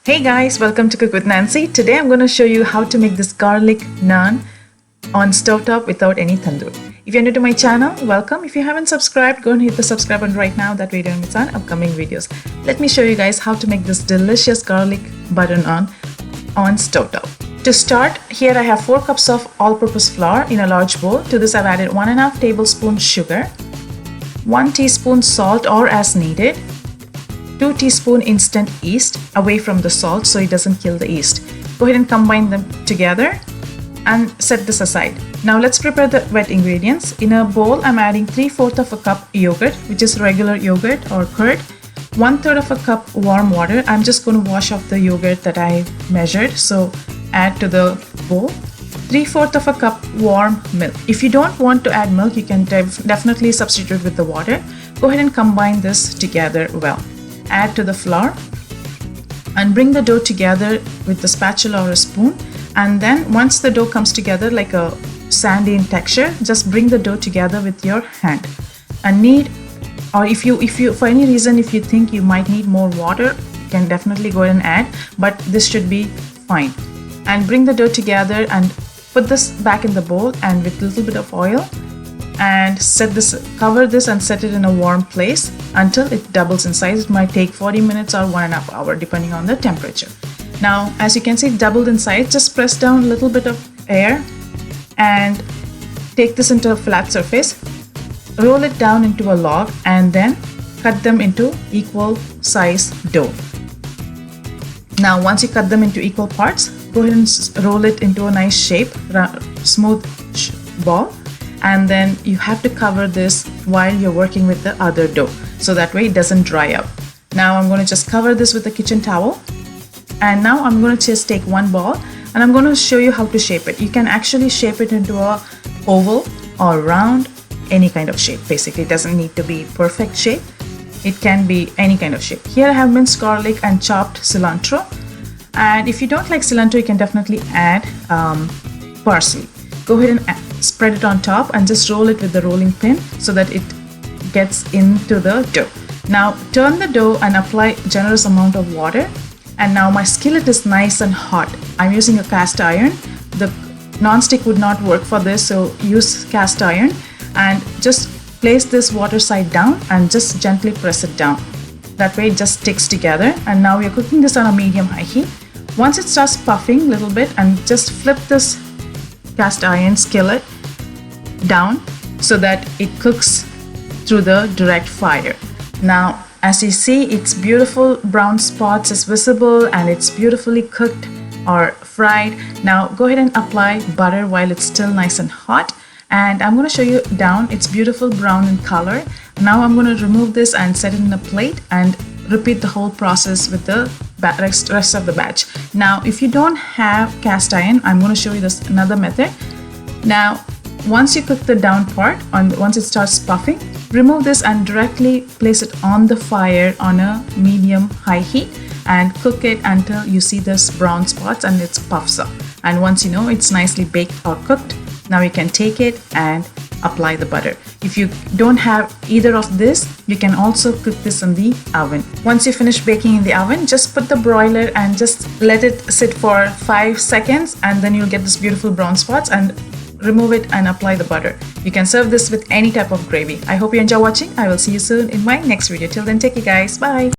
Hey guys, welcome to Cook with Nancy. Today I'm going to show you how to make this garlic naan on stovetop without any tandoor. If you're new to my channel, welcome. If you haven't subscribed, go and hit the subscribe button right now. That way you don't miss on upcoming videos. Let me show you guys how to make this delicious garlic butter naan on stovetop. To start, here I have 4 cups of all-purpose flour in a large bowl. To this I've added 1.5 tablespoons sugar, 1 teaspoon salt or as needed, 2 teaspoon instant yeast away from the salt so it doesn't kill the yeast. Go ahead and combine them together and set this aside. Now let's prepare the wet ingredients. In a bowl, I'm adding 3/4 of a cup yogurt, which is regular yogurt or curd, 1/3 of a cup warm water. I'm just going to wash off the yogurt that I measured, so add to the bowl. 3/4 of a cup warm milk. If you don't want to add milk, you can definitely substitute with the water. Go ahead and combine this together well. Add to the flour and bring the dough together with the spatula or a spoon, and then once the dough comes together like a sandy in texture, just bring the dough together with your hand and knead, or if you for any reason if you think you might need more water, you can definitely go ahead and add, but this should be fine. And bring the dough together and put this back in the bowl, and with a little bit of oil, and cover this and set it in a warm place until it doubles in size. It might take 40 minutes or 1.5 hours depending on the temperature. Now as you can see, it doubled in size. Just press down a little bit of air and take this into a flat surface, roll it down into a log, and then cut them into equal size dough. Now once you cut them into equal parts, go ahead and roll it into a nice shape, smooth ball, and then you have to cover this while you're working with the other dough, so that way it doesn't dry up. Now I'm going to just cover this with a kitchen towel, and now I'm going to just take one ball and I'm going to show you how to shape it. You can actually shape it into a oval or round, any kind of shape. Basically, it doesn't need to be perfect shape. It can be any kind of shape. Here I have minced garlic and chopped cilantro, and if you don't like cilantro, you can definitely add parsley. Go ahead and spread it on top and just roll it with the rolling pin so that it gets into the dough. Now turn the dough and apply generous amount of water. And now my skillet is nice and hot. I'm using a cast iron. The non-stick would not work for this, so use cast iron, and just place this water side down and just gently press it down. That way it just sticks together. And now we're cooking this on a medium-high heat. Once it starts puffing a little bit, and just flip this cast iron skillet down so that it cooks through the direct fire. Now as you see, it's beautiful brown spots is visible and it's beautifully cooked or fried. Now go ahead and apply butter while it's still nice and hot, and I'm going to show you down. It's beautiful brown in color. Now I'm going to remove this and set it in a plate and repeat the whole process with the rest of the batch. Now if you don't have cast iron, I'm going to show you this another method. Now once you cook the down part, once it starts puffing, remove this and directly place it on the fire on a medium-high heat and cook it until you see this brown spots and it puffs up. And once you know it's nicely baked or cooked, now you can take it and apply the butter. If you don't have either of this, you can also cook this in the oven. Once you finish baking in the oven, just put the broiler and just let it sit for 5 seconds, and then you'll get this beautiful brown spots, and remove it and apply the butter. You can serve this with any type of gravy. I hope you enjoy watching. I will see you soon in my next video. Till then, take care guys. Bye.